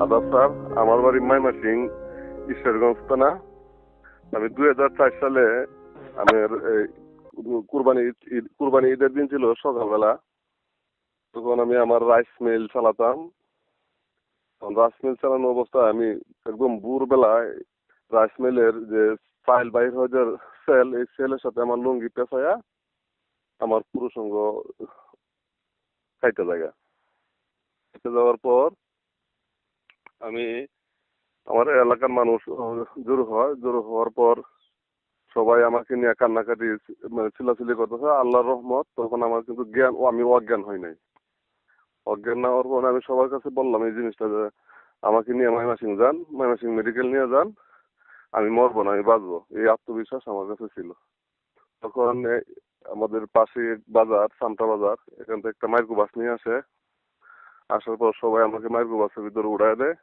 আদাব স্যার, আমার বাড়ি ময়মনসিং ঈশ্বরগঞ্জ থানা। আমি 2004 সালে আমার কুরবানি ঈদের দিন ছিল সকালবেলা। তখন আমি আমার রাইস মিল চালাতাম। তখন রাইস মিল চালানো অবস্থায় আমি একদম ভোরবেলায় রাইস মিলের যে ফাইল বাইর হয় যে সেল, এই সেলের সাথে আমার লুঙ্গি পেঁচাইয়া আমার পুরুষ অঙ্গ খাইতে জায়গা খাইতে যাওয়ার পর আমি আমার এলাকার মানুষ জড়ো হওয়ার পর সবাই আমাকে নিয়ে কান্নাকাটি মানে চিল্লাচিল্লি করতেছে। আল্লাহর রহমত, তখন আমার কিন্তু আমি অজ্ঞান হই নাই। অজ্ঞান না হওয়ার পর আমি সবার কাছে বললাম এই জিনিসটা যে আমাকে নিয়ে ময়মনসিং মেডিকেল নিয়ে যান, আমি মরবো না, আমি বাঁচবো, এই আত্মবিশ্বাস আমার কাছে ছিল। তখন আমাদের পাশে বাজার, সামটা বাজার, এখান থেকে একটা মাইক্রো বাস নিয়ে আসে। আসার পর সবাই আমাকে মাইক্রো বাসের ভিতরে উড়ায় দেয়।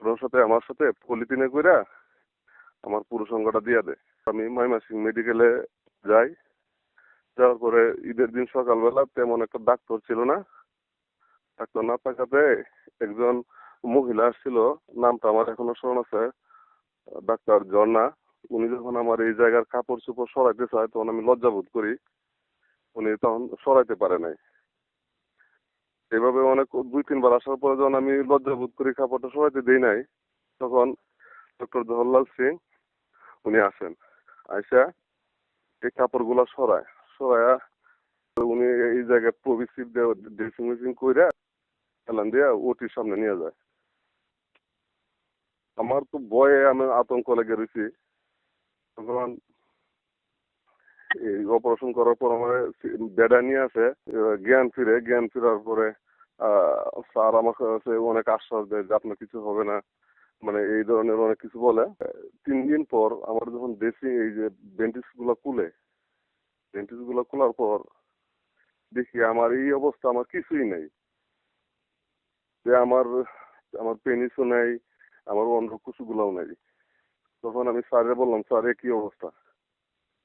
ওর সাথে আমার সাথে পলিথিনে কইরা আমার পুরো সংখ্যাটা দিয়ে দেয়। আমি ময়মনসিং মেডিকেলে যাই। যাওয়ার পরে ঈদের দিন সকালবেলা তেমন একটা ডাক্তার ছিল না। ডাক্তার না থাকাতে একজন মহিলা আসছিল, নামটা আমার এখনো স্মরণ আছে, ডাক্তার ঝর্ণা। উনি যখন আমার এই জায়গার কাপড় চোপড় সরাইতে চায় তখন আমি লজ্জা বোধ করি। উনি তখন সরাইতে পারে নাই। এভাবে অনেক 2-3 বার আসার পরে যখন আমি লজ্জা বোধ করি কাপড়টা সরাইতে দিই নাই, তখন ডক্টর জওহরলাল সিং উনি আসেন। আইসা এই কাপড়গুলা সরায়া উনি এই জায়গায় প্রবেশিভ ড্রেসিং মেসিং কইরা এলান দিয়া ওটির সামনে নিয়ে যায়। আমার তো ভয়ে আমি আতঙ্ক লেগে রয়েছি। তখন এই অপারেশন করার পর আমার বেডা নিয়ে আসে। জ্ঞান ফিরার পরে স্যার আমার কাছে অনেক আশ্বাস দেয় যে আপনার কিছু হবে না, মানে এই ধরনের অনেক কিছু বলে। 3 দিন পর আমার যখন ড্রেসিং এই যে বেন্টিস গুলা খোলার পর দেখি আমার এই অবস্থা, আমার কিছুই নেই। যে আমার পেনিসও নাই, আমার অন্য কুচুগুলাও নাই। তখন আমি স্যারে বললাম, স্যার এ কি অবস্থা?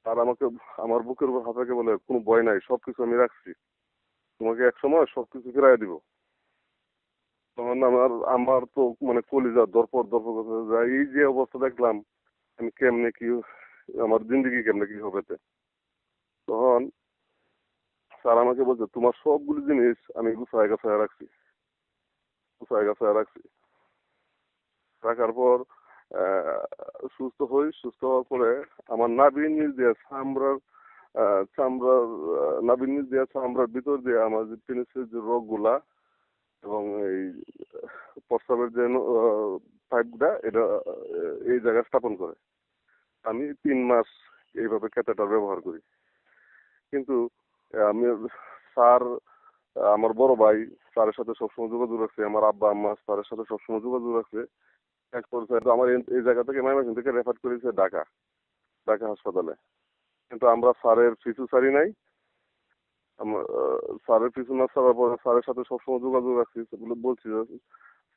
স্যার আমাকে আমার বুকের উপর হাত রেখে বলে, কোনো ভয় নাই, সবকিছু আমি রাখছি, তোমাকে এক সময় সবকিছু ফিরাই দিব। তখন আমার আমার তো মানে কলিজা দরপর করতে যায়। এই যে অবস্থা দেখলাম, আমি কেমনে কি, আমার জিন্দগি কেমনে কি হবে তে। তখন স্যার আমাকে বলছে, তোমার সবগুলো জিনিস আমি গুছায় গাছায় রাখার পর সুস্থ হওয়ার পরে আমার নাভির নিচ দিয়ে চামড়ার ভিতর দিয়ে আমার যে পেনিসের যে রোগগুলা এবং এই প্রস্রাবের যে পাইপটা, এটা এই জায়গায় স্থাপন করে। আমি 3 মাস এইভাবে ক্যাথেটার ব্যবহার করি। কিন্তু আমি স্যার, আমার বড় ভাই স্যারের সাথে সবসময় যোগাযোগ রাখছে, আমার আব্বা আম্মা স্যারের সাথে সবসময় যোগাযোগ রাখছে। এক পর্যায়ে তো আমার এই জায়গা থেকে ময়মনসিং থেকে রেফার করেছে ঢাকা হাসপাতালে। কিন্তু আমরা স্যারের পিছু ছাড়ি নাই। স্যারের পিছু না ছাড়ার পরে স্যারের সাথে সবসময় যোগাযোগ রাখছি, সেগুলো বলছি যে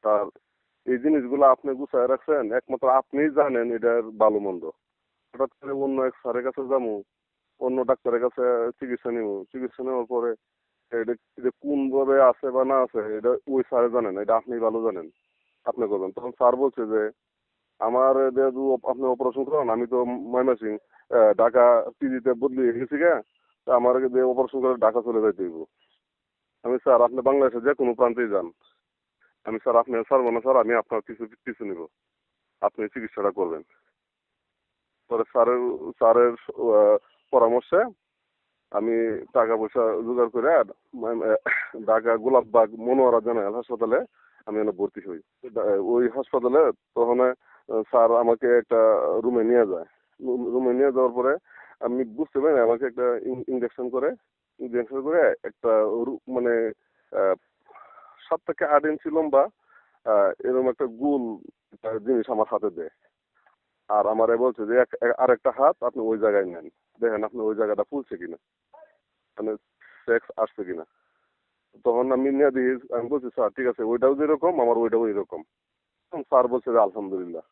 স্যার এই জিনিসগুলো আপনি গুছায় রাখছেন, একমাত্র আপনিই জানেন এটার ভালো মন্দ। হঠাৎ করে অন্য এক স্যারের কাছে যাবো, অন্য ডাক্তারের কাছে চিকিৎসা নেওয়ার পরে এটা এটা কোন ভাবে আছে বা না আছে এটা ওই স্যারে জানেন, এটা আপনি ভালো জানেন, আপনি করবেন। তখন স্যার বলছে যে আমার যেহেতু আপনি অপারেশন করেন, আমি তো ময়মনসিং ঢাকা পিজিতে বদলি হয়ে গেছি গা, তা আমার যে অপারেশন করে ঢাকা চলে যাইতে হইব। আমি স্যার আপনি বাংলাদেশে যে কোনো প্রান্তেই যান, আমি স্যার আপনি ছাড়বো না স্যার, আমি আপনার পিছু নিব, আপনি চিকিৎসাটা করবেন। পরে স্যারের পরামর্শে আমি টাকা পয়সা জোগাড় করে ঢাকা গোলাপবাগ মনোয়ারা জেনারেল হাসপাতালে আমি ভর্তি হই। ওই হাসপাতালে তখন স্যার আমাকে একটা রুমে নিয়ে যায়। রুমে নিয়ে যাওয়ার পরে আমি বুঝতে পারি আমাকে একটা ইঞ্জেকশন করে একটা মানে 7 থেকে 8 ইঞ্চি লম্বা এরকম একটা গোল একটা জিনিস আমার হাতে দেয়। আর আমারে বলছে যে আরেকটা হাত আপনি ওই জায়গায় নেন, দেখেন আপনি ওই জায়গাটা ফুলছে কিনা, মানে সেক্স আসছে কিনা। তখন আমি নিয়ে দিই, আমি বলছি স্যার ঠিক আছে, ওইটাও যেরকম আমার ওইটাও এরকম। তখন স্যার বলছে যে আলহামদুলিল্লাহ।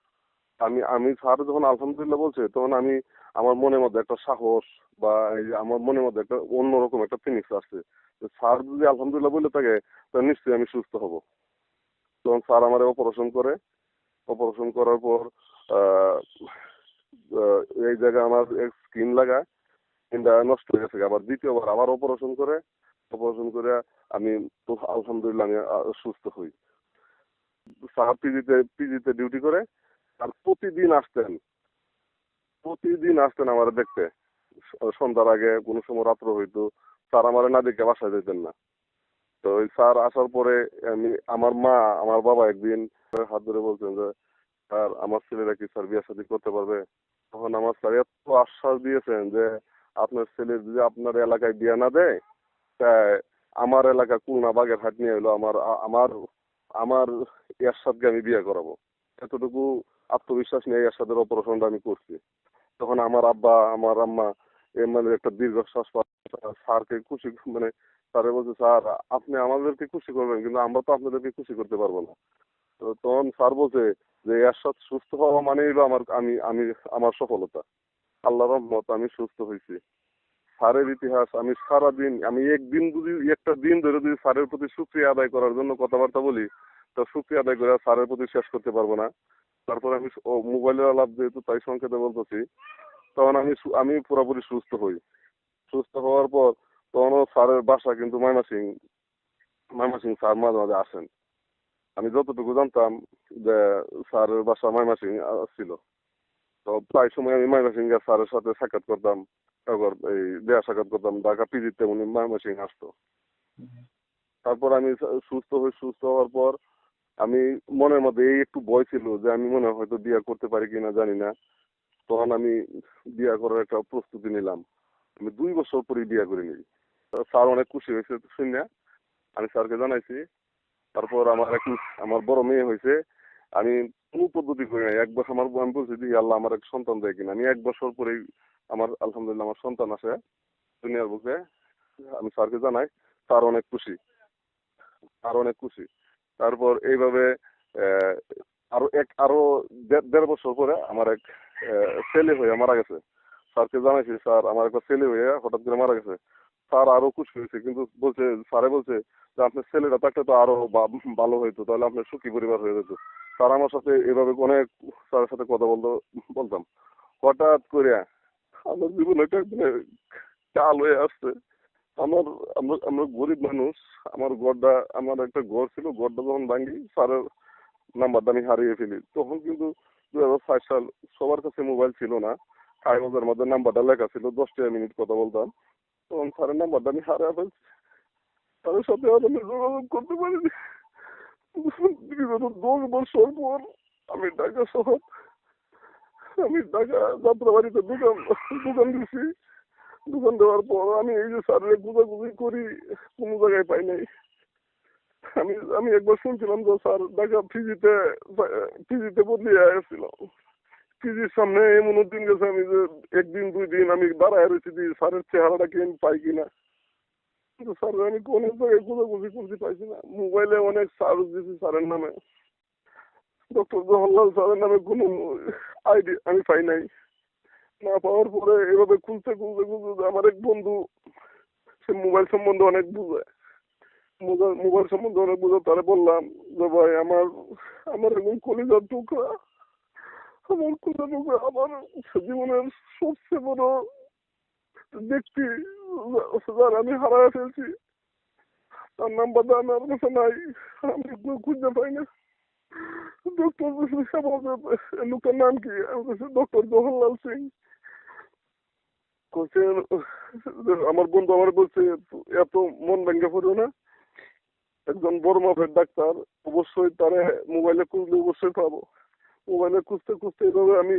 আমি আমি স্যার যখন আলহামদুলিল্লাহ বলছে তখন আমি আমার মনের মধ্যে একটা সাহস বা এই যে আমার মনের মধ্যে একটা অন্যরকম একটা ফিলিংস আসছে যে স্যার যদি আলহামদুলিল্লাহ বলে থাকে তাহলে নিশ্চয়ই আমি সুস্থ হব। তখন স্যার আমার অপারেশন করে। অপারেশন করার পর আহ, এই জায়গায় আমার স্কিন লাগায়, স্কিনটা নষ্ট হয়ে গেছে। আবার দ্বিতীয়বার আবার অপারেশন করে। অপারেশন করে আমি তো আলহামদুলিল্লাহ আমি সুস্থ হই। স্যার পিজিতে ডিউটি করে, আর প্রতিদিন আসতেন আমার দেখতে। সন্ধ্যার আগে কোনো সময় রাত্র হইতো, স্যার আমার না দেখে বাসায় যেতেন না। তো ওই স্যার আসার পরে আমি, আমার বাবা একদিন হাত ধরে বলছেন যে স্যার আমার ছেলেরা কি স্যার বিয়ে শাদী করতে পারবে? তখন আমার স্যার এত আশ্বাস দিয়েছেন যে আপনার ছেলে যদি আপনার এলাকায় বিয়ে না দেয়, তাই আমার এলাকা খুলনা বাগেরহাট নিয়ে হলো আমার আমার এরশাদকে আমি বিয়ে করাবো। এতটুকু আত্মবিশ্বাস নিয়ে এরশাদের অপারেশনটা আমি করছি। তখন আমার আব্বা আমার আম্মা মানে একটা দীর্ঘশ্বাস স্যারকে খুশি, মানে স্যারে বলছে স্যার আপনি আমাদেরকে খুশি করবেন কিন্তু আমরা তো আপনাদেরকে খুশি করতে পারবো না। তো তখন স্যার বলছে যে এরশাদ সুস্থ হওয়া মানেই হলো আমার সফলতা। আল্লাহর রহমত আমি সুস্থ হয়েছি। স্যারের ইতিহাস আমি সারাদিন, আমি একটা দিন ধরে যদি স্যারের প্রতি শুকরিয়া আদায় করার জন্য কথাবার্তা বলি, তো শুকরিয়া আদায় করে স্যারের প্রতি শেষ করতে পারবো না। তারপরে আমি মোবাইলের আলাপ যেহেতু তাই সংক্ষেপে বলতেছি, তখন আমি পুরোপুরি সুস্থ হই। সুস্থ হওয়ার পর তখনও স্যারের বাসা কিন্তু ময়মনসিং স্যার মাঝে মাঝে আসেন। আমি যতটুকু জানতাম যে স্যারের বাসা ময়মনসিং ছিল। তো প্রায় সময় আমি ময়মনসিং স্যারের সাথে সাক্ষাৎ করতাম। তারপর এই দেয়া সাক্ষাৎ করতাম, ঢাকা পিজিতে উনি ময়মনসিং আসতো। তারপর আমি সুস্থ হওয়ার পর আমি মনের মধ্যে এই একটু ভয় ছিল যে আমি মনে হয় হয়তো বিয়ে করতে পারি কিনা জানি না। তখন আমি বিয়ে করার একটা প্রস্তুতি নিলাম। আমি 2 বছর পরে বিয়ে করে নিই। স্যার অনেক খুশি হয়েছে শুনে। আমি স্যারকে জানাইছি। তারপর আমার বড় মেয়ে হয়েছে। আমি কোনো পদ্ধতি করি নাই, একবার আমি বলছি যে আল্লাহ আমার এক সন্তান দেয় কিনা। আমি 1 বছর পরেই আমার আলহামদুলিল্লাহ আমার সন্তান আসে দুনিয়ার বুকে। আমি স্যারকে জানাই, স্যার অনেক খুশি, স্যার অনেক খুশি। তারপর এইভাবে আহ, আরো 1.5 বছর পরে আমার এক ছেলে হয়ে মারা গেছে। স্যারকে জানাইছি স্যার আমার একটা ছেলে হয়ে হঠাৎ করে মারা গেছে। স্যার আরো খুশি হয়েছে, কিন্তু স্যারে বলছে যে আপনার ছেলেটা থাকলে তো আরো ভালো হইতো, তাহলে আপনার সুখী পরিবার হয়ে যেত। স্যার আমার সাথে এভাবে অনেক স্যারের সাথে কথা বলতাম। হঠাৎ করে আমার জীবনে একটা কাল হয়ে আসছে। আমার আমরা গরিব মানুষ। আমার একটা ঘর ছিল, ঘরটা যখন ভাঙি স্যারের নাম্বারটা আমি হারিয়ে ফেলি। তখন কিন্তু 2005 সাল, সবার কাছে মোবাইল ছিল না। কাগজের মধ্যে নাম্বারটা লেখা ছিল, 10 মিনিট কথা বলতাম। তখন স্যারের নাম্বারটা আমি হারিয়ে ফেলছি। তাদের সাথে আর আমি যোগাযোগ করতে পারিনি। বিগত 10 বছর পর আমি ঢাকা যাত্রাবাড়িতে দোকান দিছি। দোকান দেওয়ার পর আমি এই যে স্যারের খোঁজাখুঁজি করি, কোনো জায়গায় পাই নাই। আমি একবার শুনছিলাম যে স্যার ঢাকা পিজিতে বদলি আসছিল। পিজির সামনে এমন দিন গেছে আমি যে 1 দিন 2 দিন আমি দাঁড়ায় রয়েছি যে স্যারের চেহারাটা কি আমি পাই কিনা। কিন্তু স্যার আমি কোনো জায়গায় খোঁজাখুঁজি করতে পাইছি না। মোবাইলে অনেক সার্চ দিছি স্যারের নামে, ডক্টর জওহরলাল স্যারের নামে কোনো আইডি আমি পাই নাই। না পাওয়ার পরে এভাবে খুঁজতে আমার এক বন্ধু, সে মোবাইল সম্বন্ধে অনেক বুঝে, মোবাইল সম্বন্ধে অনেক বুঝে, তারে বললাম যে ভাই আমার আমার এরকম কলিজার টুকরা, আমার জীবনের সবচেয়ে বড় ব্যক্তি যার আমি হারায় ফেলছি, তার নাম্বারটা আমার কাছে নাই, আমি খুঁজে পাই না। ডক্টর লোকের নাম কি? আমি বলছি ডক্টর জওহরলাল সিং। বলছে আমার বন্ধু আমার বলছে এত মন ভেঙে পড়ো না, একজন বড় মাপের ডাক্তার, অবশ্যই তারে মোবাইলে খুঁজলে অবশ্যই পাবো। মোবাইলে খুঁজতে এভাবে আমি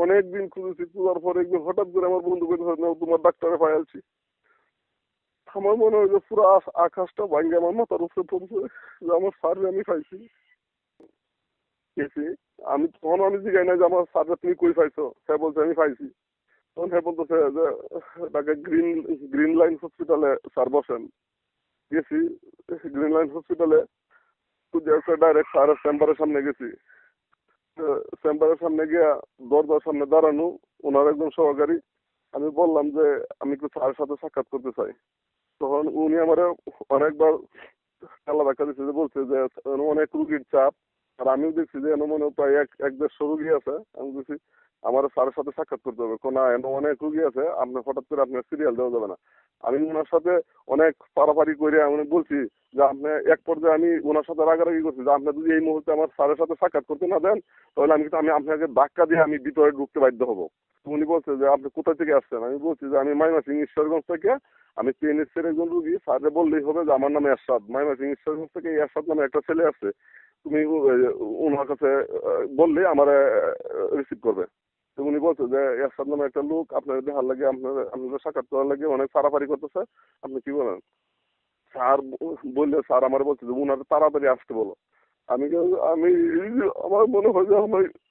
অনেক দিন খুঁজেছি। খোঁজার পর একদিন হঠাৎ করে আমার বন্ধু বলছে তোমার ডাক্তারে পাইছি। আমার মনে হয় যে পুরো আকাশটা ভাঙ্গে আমার মাথার উপরে পড়ছে যে আমার স্যার আমি পাইছি। গেছি আমি, তখন আমি জিজ্ঞাই না যে আমার স্যার তুমি কই পাইছো, সে বলছে আমি পাইছি। তখন সে বলতেছে যে ঢাকা গ্রিন লাইন হসপিটালে স্যার বসেন। গেছি গ্রিন লাইন হসপিটালে, ডাইরেক্ট স্যারের চেম্বারের সামনে গেছি। চেম্বারের সামনে গিয়া দরজার সামনে দাঁড়ানো, ওনার একজন সহকারী। আমি বললাম যে আমি একটু স্যারের সাথে সাক্ষাৎ করতে চাই। তখন উনি আমার অনেকবার আল্লাহ দেখা দিচ্ছে যে বলছে যে অনেক রুগীর চাপ। আর আমিও দেখছি যে এনে মনে হয় প্রায় 1-1.5 রুগী আছে। আমি বলছি আমার স্যারের সাথে সাক্ষাৎ করতে হবে। না এনে অনেক রুগী আছে, আপনি হঠাৎ করে আপনার সিরিয়াল দেওয়া যাবে না। আমি ওনার সাথে অনেক পারাপারি করে আমি বলছি যে আপনি এক পর্যায়ে আমি ওনার সাথে রাগারাগি করছি যে আপনি যদি এই মুহূর্তে আমার স্যারের সাথে সাক্ষাৎ করতে না দেন তাহলে আমি আপনাকে ধাক্কা দিয়ে আমি ভিতরে ঢুকতে বাধ্য হবো। উনি বলছে যে আপনি কোথা থেকে আসছেন? আমি বলছি যে আমি ময়মনসিংহ ঈশ্বরগঞ্জ থেকে, আমি পিএনএসসির একজন রুগী। স্যারে বললেই হবে যে আমার নাম এরশাদ, ময়মনসিংহ ঈশ্বরগঞ্জ থেকে এই এরশাদ নামে একটা ছেলে আছে, তুমি ওনার কাছে বললে আমার রিসিভ করবে। তো উনি বলছে যে এরশাদ নামে একটা লোক আপনার দেখার লাগে, আপনাদের সাক্ষাৎ করার লাগে অনেক পারাপারি করতেছে, আপনি কি বলেন? স্যার বললে স্যার আমার বলছে যে উনার তাড়াতাড়ি আসতে বলো। আমি আমি আমার মনে হয় যে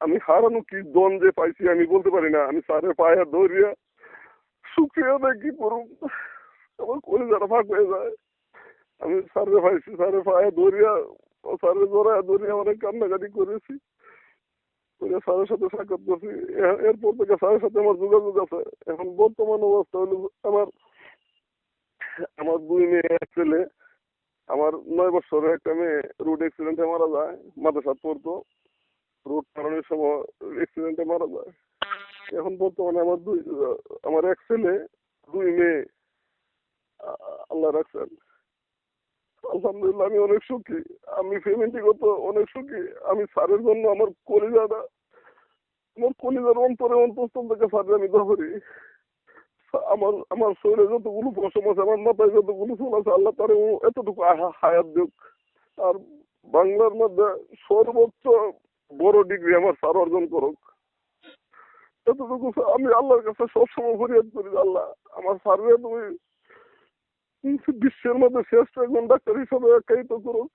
আমি হারানো কি দন যে পাইছি আমি বলতে পারি না। আমি স্যারের পায়ে ধরিয়া শুক্রিয়া আদায় কি করুন, আমার কলিজাটা ফাঁক হয়ে যায়। আমি স্যারের পাইছি, স্যারের পায়ে ধরিয়া স্যারের জড়ায় ধরিয়া অনেক কান্নাকাটি করেছি, করে স্যারের সাথে সাক্ষাৎ করছি। এরপর থেকে স্যারের সাথে আমার যোগাযোগ আছে। এখন বর্তমান অবস্থা হলো আমার আমার 2 মেয়ে 1 ছেলে। আমার 9 বছরের একটা মেয়ে রোড অ্যাক্সিডেন্টে মারা যায়, মাদ্রাসায় পড়তো, রোড চালানোর সময় অ্যাক্সিডেন্টে মারা যায়। এখন বর্তমানে আমার 1 ছেলে 2 মেয়ে আল্লাহ রাখছেন। আলহামদুলিল্লাহ আমি অনেক সুখী। আমি ফ্যামিলিগত অনেক সুখী। আমি স্যারের জন্য আমার কলিজার অন্তঃস্থল থেকে স্যারের আমি দোয়া করি। আমার আমার শরীরে যতগুলো পশম আছে, আমার মাথায় যতগুলো চুল আছে, আল্লাহ তারে এতটুকু হায়াত দিক। আর বাংলার মধ্যে সর্বোচ্চ বড় ডিগ্রি আমার স্যার অর্জন করুক, এতটুকু আমি আল্লাহর কাছে সবসময় ফরিয়াদ করি। আল্লাহ আমার স্যাররে তুমি বিশ্বের মধ্যে শ্রেষ্ঠ একজন ডাক্তার হিসাবে আখ্যায়িত করুক।